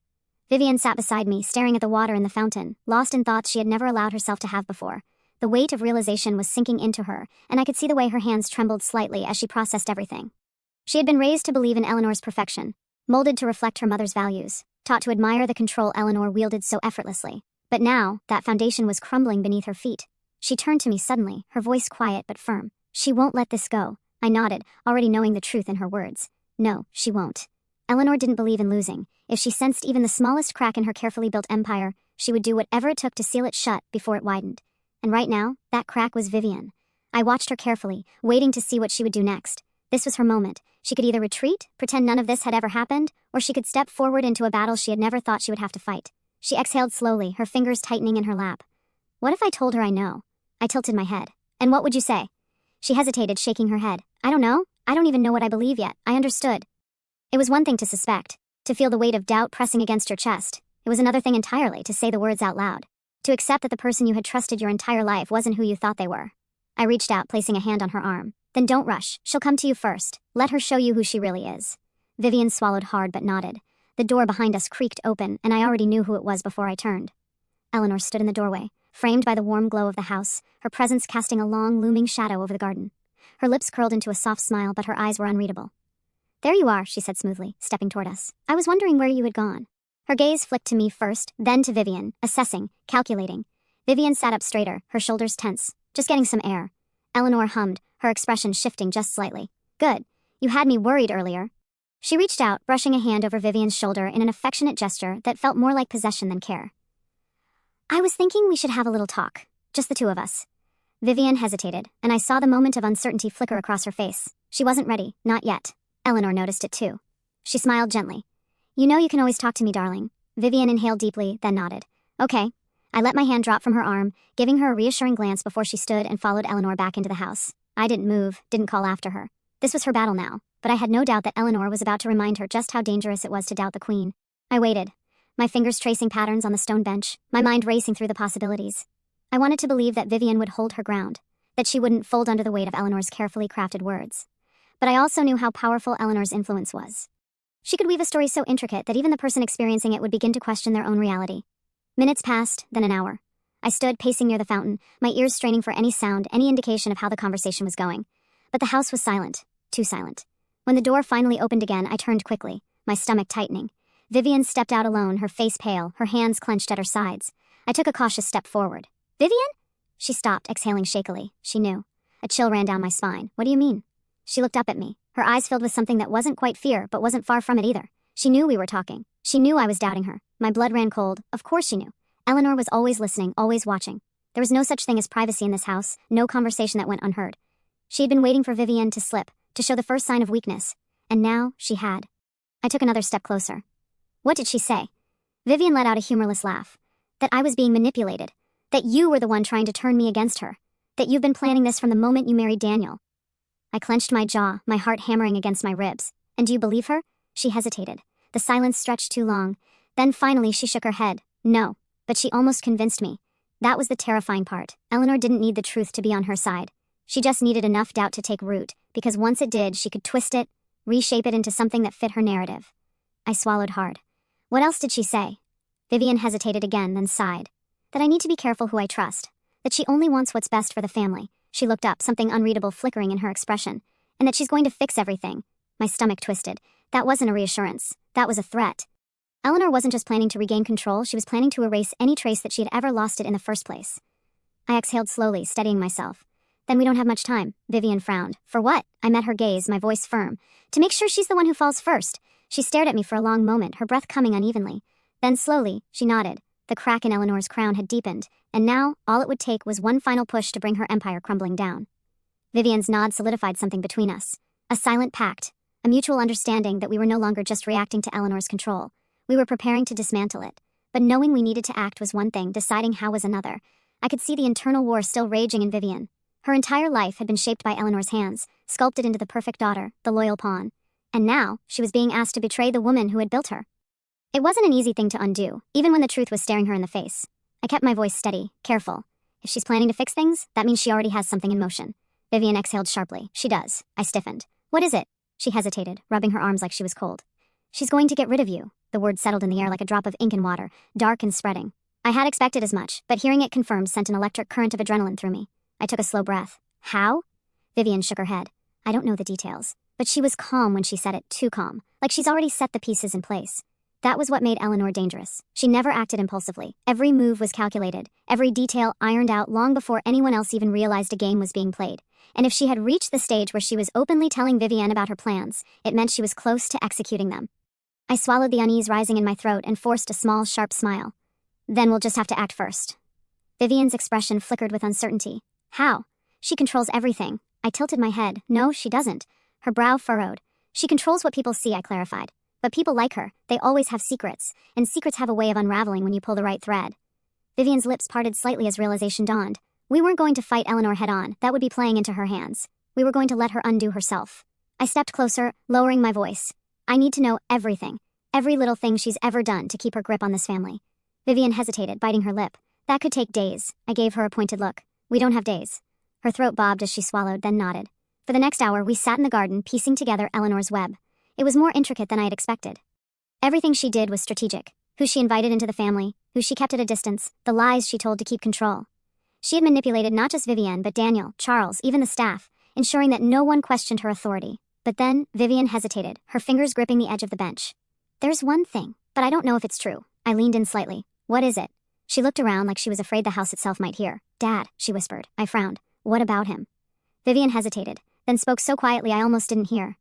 Vivian sat beside me, staring at the water in the fountain, lost in thoughts she had never allowed herself to have before. The weight of realization was sinking into her, and I could see the way her hands trembled slightly as she processed everything. She had been raised to believe in Eleanor's perfection, molded to reflect her mother's values, taught to admire the control Eleanor wielded so effortlessly. But now, that foundation was crumbling beneath her feet. She turned to me suddenly, her voice quiet but firm. She won't let this go. I nodded, already knowing the truth in her words. No, she won't. Eleanor didn't believe in losing. If she sensed even the smallest crack in her carefully built empire, she would do whatever it took to seal it shut before it widened. And right now, that crack was Vivian. I watched her carefully, waiting to see what she would do next. This was her moment. She could either retreat, pretend none of this had ever happened, or she could step forward into a battle she had never thought she would have to fight. She exhaled slowly, her fingers tightening in her lap. What if I told her I know? I tilted my head. And what would you say? She hesitated, shaking her head. I don't know. I don't even know what I believe yet. I understood. It was one thing to suspect, to feel the weight of doubt pressing against your chest. It was another thing entirely to say the words out loud. To accept that the person you had trusted your entire life wasn't who you thought they were. I reached out, placing a hand on her arm. Then don't rush. She'll come to you first. Let her show you who she really is. Vivian swallowed hard but nodded. The door behind us creaked open, and I already knew who it was before I turned. Eleanor stood in the doorway, framed by the warm glow of the house, her presence casting a long, looming shadow over the garden. Her lips curled into a soft smile, but her eyes were unreadable. There you are, she said smoothly, stepping toward us. I was wondering where you had gone. Her gaze flicked to me first, then to Vivian, assessing, calculating. Vivian sat up straighter, her shoulders tense, just getting some air. Eleanor hummed, her expression shifting just slightly. Good. You had me worried earlier. She reached out, brushing a hand over Vivian's shoulder in an affectionate gesture that felt more like possession than care. I was thinking we should have a little talk. Just the two of us. Vivian hesitated, and I saw the moment of uncertainty flicker across her face. She wasn't ready, not yet. Eleanor noticed it too. She smiled gently. You know you can always talk to me, darling. Vivian inhaled deeply, then nodded. Okay. I let my hand drop from her arm, giving her a reassuring glance before she stood and followed Eleanor back into the house. I didn't move, didn't call after her. This was her battle now, but I had no doubt that Eleanor was about to remind her just how dangerous it was to doubt the queen. I waited, my fingers tracing patterns on the stone bench, my mind racing through the possibilities. I wanted to believe that Vivian would hold her ground, that she wouldn't fold under the weight of Eleanor's carefully crafted words. But I also knew how powerful Eleanor's influence was. She could weave a story so intricate that even the person experiencing it would begin to question their own reality. Minutes passed, then an hour. I stood pacing near the fountain, my ears straining for any sound, any indication of how the conversation was going. But the house was silent, too silent. When the door finally opened again, I turned quickly, my stomach tightening. Vivian stepped out alone, her face pale, her hands clenched at her sides. I took a cautious step forward. Vivian? She stopped, exhaling shakily. She knew. A chill ran down my spine. What do you mean? She looked up at me, her eyes filled with something that wasn't quite fear, but wasn't far from it either. She knew we were talking. She knew I was doubting her. My blood ran cold. Of course she knew. Eleanor was always listening, always watching. There was no such thing as privacy in this house, no conversation that went unheard. She had been waiting for Vivian to slip, to show the first sign of weakness. And now, she had. I took another step closer. What did she say? Vivian let out a humorless laugh. That I was being manipulated. That you were the one trying to turn me against her. That you've been planning this from the moment you married Daniel. I clenched my jaw, my heart hammering against my ribs. And do you believe her? She hesitated. The silence stretched too long. Then finally she shook her head. No. But she almost convinced me. That was the terrifying part. Eleanor didn't need the truth to be on her side. She just needed enough doubt to take root, because once it did, she could twist it, reshape it into something that fit her narrative. I swallowed hard. What else did she say? Vivian hesitated again, then sighed. That I need to be careful who I trust. That she only wants what's best for the family. She looked up, something unreadable flickering in her expression. And that she's going to fix everything. My stomach twisted. That wasn't a reassurance. That was a threat. Eleanor wasn't just planning to regain control, she was planning to erase any trace that she had ever lost it in the first place. I exhaled slowly, steadying myself. Then we don't have much time. Vivian frowned. For what? I met her gaze, my voice firm. To make sure she's the one who falls first. She stared at me for a long moment, her breath coming unevenly. Then slowly, she nodded. The crack in Eleanor's crown had deepened, and now, all it would take was one final push to bring her empire crumbling down. Vivian's nod solidified something between us. A silent pact. A mutual understanding that we were no longer just reacting to Eleanor's control. We were preparing to dismantle it. But knowing we needed to act was one thing, deciding how was another. I could see the internal war still raging in Vivian. Her entire life had been shaped by Eleanor's hands, sculpted into the perfect daughter, the loyal pawn. And now, she was being asked to betray the woman who had built her. It wasn't an easy thing to undo, even when the truth was staring her in the face. I kept my voice steady, careful. If she's planning to fix things, that means she already has something in motion. Vivian exhaled sharply. She does. I stiffened. What is it? She hesitated, rubbing her arms like she was cold. She's going to get rid of you. The word settled in the air like a drop of ink in water, dark and spreading. I had expected as much, but hearing it confirmed sent an electric current of adrenaline through me. I took a slow breath. How? Vivian shook her head. I don't know the details, but she was calm when she said it, too calm, like she's already set the pieces in place. That was what made Eleanor dangerous. She never acted impulsively. Every move was calculated, every detail ironed out long before anyone else even realized a game was being played. And if she had reached the stage where she was openly telling Vivian about her plans, it meant she was close to executing them. I swallowed the unease rising in my throat and forced a small, sharp smile. Then we'll just have to act first. Vivian's expression flickered with uncertainty. How? She controls everything. I tilted my head. No, she doesn't. Her brow furrowed. She controls what people see, I clarified. But people like her, they always have secrets, and secrets have a way of unraveling when you pull the right thread. Vivian's lips parted slightly as realization dawned. We weren't going to fight Eleanor head-on. That would be playing into her hands. We were going to let her undo herself. I stepped closer, lowering my voice. I need to know everything. Every little thing she's ever done to keep her grip on this family. Vivian hesitated, biting her lip. That could take days. I gave her a pointed look. We don't have days. Her throat bobbed as she swallowed, then nodded. For the next hour, we sat in the garden, piecing together Eleanor's web. It was more intricate than I had expected. Everything she did was strategic. Who she invited into the family, who she kept at a distance, the lies she told to keep control. She had manipulated not just Vivian, but Daniel, Charles, even the staff, ensuring that no one questioned her authority. But then, Vivian hesitated, her fingers gripping the edge of the bench. There's one thing, but I don't know if it's true. I leaned in slightly. What is it? She looked around like she was afraid the house itself might hear. Dad, she whispered. I frowned. What about him? Vivian hesitated, then spoke so quietly I almost didn't hear.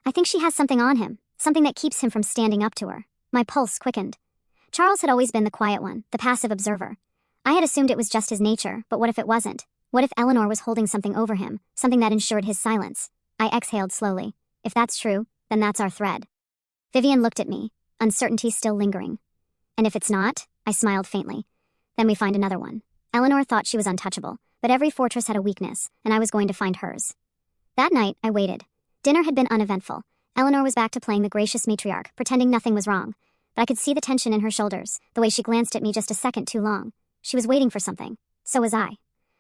I think she has something on him, something that keeps him from standing up to her. My pulse quickened. Charles had always been the quiet one, the passive observer. I had assumed it was just his nature, but what if it wasn't? What if Eleanor was holding something over him, something that ensured his silence? I exhaled slowly. If that's true, then that's our thread. Vivian looked at me, uncertainty still lingering. And if it's not? I smiled faintly. Then we find another one. Eleanor thought she was untouchable, but every fortress had a weakness, and I was going to find hers. That night, I waited. Dinner had been uneventful. Eleanor was back to playing the gracious matriarch, pretending nothing was wrong. But I could see the tension in her shoulders, the way she glanced at me just a second too long. She was waiting for something. So was I.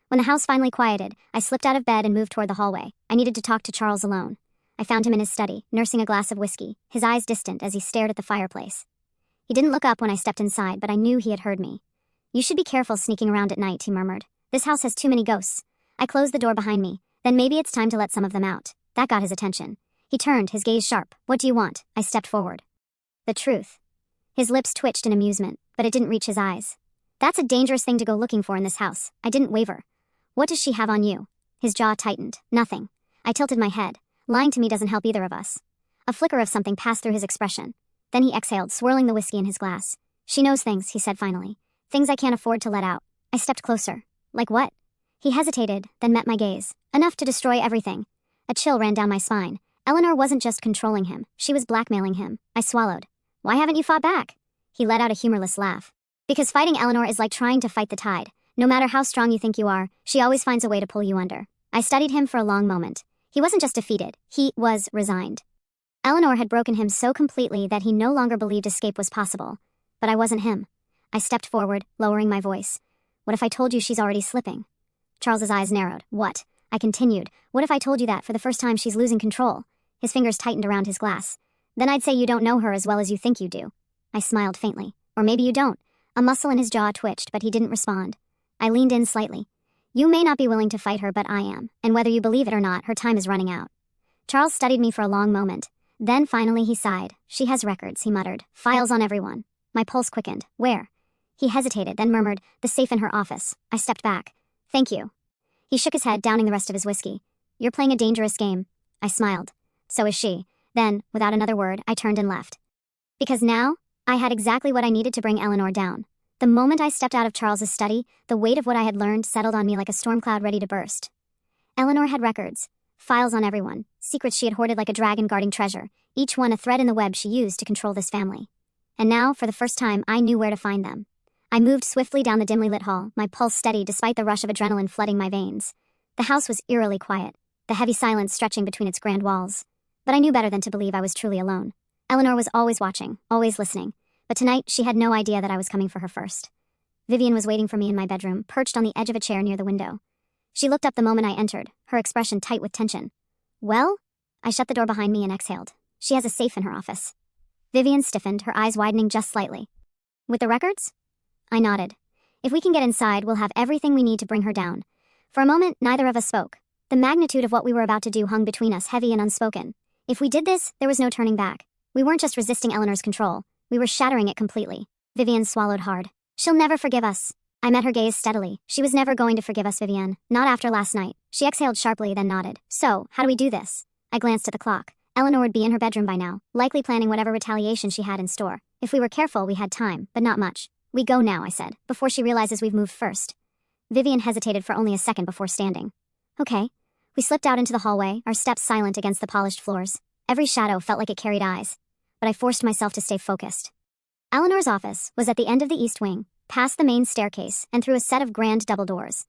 When the house finally quieted, I slipped out of bed and moved toward the hallway. I needed to talk to Charles alone. I found him in his study, nursing a glass of whiskey, his eyes distant as he stared at the fireplace. He didn't look up when I stepped inside, but I knew he had heard me. You should be careful sneaking around at night, he murmured. This house has too many ghosts. I closed the door behind me. Then maybe it's time to let some of them out. That got his attention. He turned, his gaze sharp. What do you want? I stepped forward. The truth. His lips twitched in amusement, but it didn't reach his eyes. That's a dangerous thing to go looking for in this house. I didn't waver. What does she have on you? His jaw tightened. Nothing. I tilted my head. Lying to me doesn't help either of us. A flicker of something passed through his expression. Then he exhaled, swirling the whiskey in his glass. She knows things, he said finally. Things I can't afford to let out. I stepped closer. Like what? He hesitated, then met my gaze. Enough to destroy everything. A chill ran down my spine. Eleanor wasn't just controlling him. She was blackmailing him. I swallowed. Why haven't you fought back? He let out a humorless laugh. Because fighting Eleanor is like trying to fight the tide. No matter how strong you think you are, she always finds a way to pull you under. I studied him for a long moment. He wasn't just defeated. He was resigned. Eleanor had broken him so completely that he no longer believed escape was possible. But I wasn't him. I stepped forward, lowering my voice. What if I told you she's already slipping? Charles's eyes narrowed. What? I continued. What if I told you that for the first time she's losing control? His fingers tightened around his glass. Then I'd say you don't know her as well as you think you do. I smiled faintly. Or maybe you don't. A muscle in his jaw twitched, but he didn't respond. I leaned in slightly. You may not be willing to fight her, but I am. And whether you believe it or not, her time is running out. Charles studied me for a long moment. Then finally he sighed. She has records, he muttered. Files on everyone. My pulse quickened. Where? He hesitated, then murmured, the safe in her office. I stepped back. Thank you. He shook his head, downing the rest of his whiskey. You're playing a dangerous game. I smiled. So is she. Then, without another word, I turned and left. Because now, I had exactly what I needed to bring Eleanor down. The moment I stepped out of Charles's study, the weight of what I had learned settled on me like a storm cloud ready to burst. Eleanor had records. Files on everyone. Secrets she had hoarded like a dragon guarding treasure. Each one a thread in the web she used to control this family. And now, for the first time, I knew where to find them. I moved swiftly down the dimly lit hall, my pulse steady despite the rush of adrenaline flooding my veins. The house was eerily quiet, the heavy silence stretching between its grand walls. But I knew better than to believe I was truly alone. Eleanor was always watching, always listening. But tonight, she had no idea that I was coming for her first. Vivian was waiting for me in my bedroom, perched on the edge of a chair near the window. She looked up the moment I entered, her expression tight with tension. Well? I shut the door behind me and exhaled. She has a safe in her office. Vivian stiffened, her eyes widening just slightly. With the records? I nodded. If we can get inside, we'll have everything we need to bring her down. For a moment, neither of us spoke. The magnitude of what we were about to do hung between us, heavy and unspoken. If we did this, there was no turning back. We weren't just resisting Eleanor's control. We were shattering it completely. Vivian swallowed hard. She'll never forgive us. I met her gaze steadily. She was never going to forgive us, Vivian. Not after last night. She exhaled sharply, then nodded. So, how do we do this? I glanced at the clock. Eleanor would be in her bedroom by now, likely planning whatever retaliation she had in store. If we were careful, we had time, but not much. We go now, I said, before she realizes we've moved first. Vivian hesitated for only a second before standing. Okay. We slipped out into the hallway, our steps silent against the polished floors. Every shadow felt like it carried eyes. But I forced myself to stay focused. Eleanor's office was at the end of the east wing, past the main staircase, and through a set of grand double doors.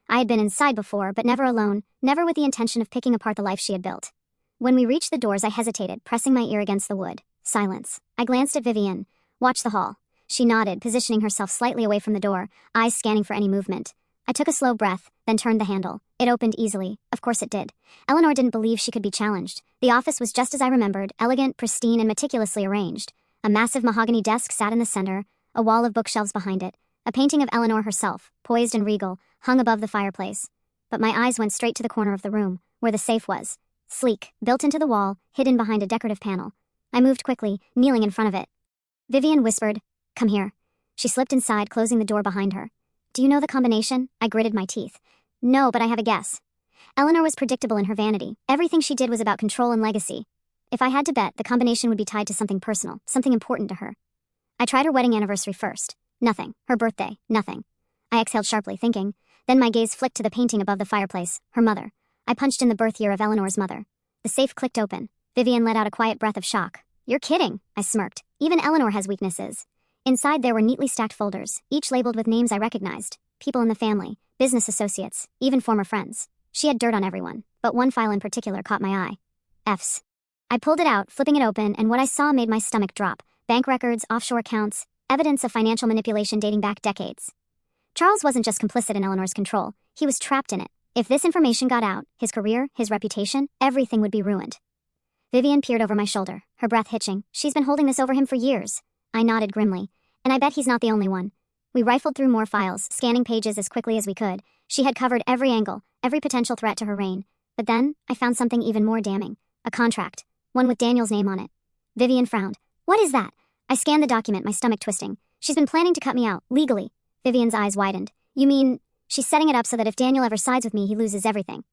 I had been inside before, but never alone, never with the intention of picking apart the life she had built. When we reached the doors, I hesitated, pressing my ear against the wood. Silence. I glanced at Vivian. Watch the hall. She nodded, positioning herself slightly away from the door, eyes scanning for any movement. I took a slow breath, then turned the handle. It opened easily. Of course it did. Eleanor didn't believe she could be challenged. The office was just as I remembered, elegant, pristine, and meticulously arranged. A massive mahogany desk sat in the center, a wall of bookshelves behind it. A painting of Eleanor herself, poised and regal, hung above the fireplace. But my eyes went straight to the corner of the room, where the safe was. Sleek, built into the wall, hidden behind a decorative panel. I moved quickly, kneeling in front of it. Vivian whispered, "Come here." She slipped inside, closing the door behind her. "Do you know the combination?" I gritted my teeth. "No, but I have a guess." Eleanor was predictable in her vanity. Everything she did was about control and legacy. If I had to bet, the combination would be tied to something personal, something important to her. I tried her wedding anniversary first. Nothing. Her birthday. Nothing. I exhaled sharply, thinking. Then my gaze flicked to the painting above the fireplace, her mother. I punched in the birth year of Eleanor's mother. The safe clicked open. Vivian let out a quiet breath of shock. "You're kidding," I smirked. "Even Eleanor has weaknesses." Inside there were neatly stacked folders, each labeled with names I recognized. People in the family, business associates, even former friends. She had dirt on everyone, but one file in particular caught my eye. F's. I pulled it out, flipping it open, and what I saw made my stomach drop. Bank records, offshore accounts, evidence of financial manipulation dating back decades. Charles wasn't just complicit in Eleanor's control, he was trapped in it. If this information got out, his career, his reputation, everything would be ruined. Vivian peered over my shoulder, her breath hitching. "She's been holding this over him for years." I nodded grimly. "And I bet he's not the only one." We rifled through more files, scanning pages as quickly as we could. She had covered every angle, every potential threat to her reign. But then, I found something even more damning. A contract. One with Daniel's name on it. Vivian frowned. "What is that?" I scanned the document, my stomach twisting. "She's been planning to cut me out, legally." Vivian's eyes widened. "You mean, she's setting it up so that if Daniel ever sides with me, he loses everything?"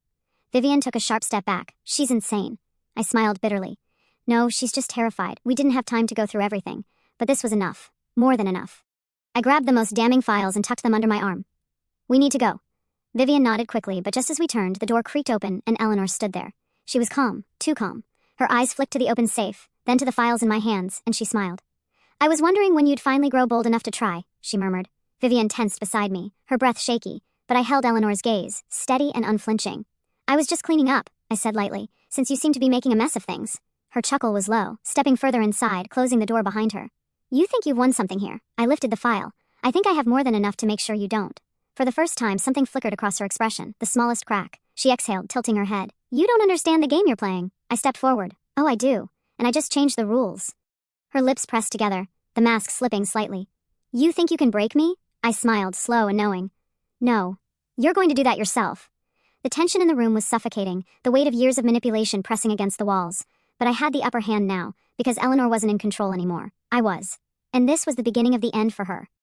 Vivian took a sharp step back. "She's insane." I smiled bitterly. No, she's just terrified. We didn't have time to go through everything. But this was enough. More than enough. I grabbed the most damning files and tucked them under my arm. We need to go. Vivian nodded quickly, but just as we turned, the door creaked open and Eleanor stood there. She was calm, too calm. Her eyes flicked to the open safe, then to the files in my hands, and she smiled. I was wondering when you'd finally grow bold enough to try, she murmured. Vivian tensed beside me, her breath shaky, but I held Eleanor's gaze, steady and unflinching. I was just cleaning up, I said lightly, since you seem to be making a mess of things. Her chuckle was low, stepping further inside, closing the door behind her. You think you've won something here. I lifted the file. I think I have more than enough to make sure you don't. For the first time, something flickered across her expression, the smallest crack. She exhaled, tilting her head. You don't understand the game you're playing. I stepped forward. Oh, I do. And I just changed the rules. Her lips pressed together, the mask slipping slightly. You think you can break me? I smiled, slow and knowing. No. You're going to do that yourself. The tension in the room was suffocating, the weight of years of manipulation pressing against the walls. But I had the upper hand now, because Eleanor wasn't in control anymore. I was. And this was the beginning of the end for her.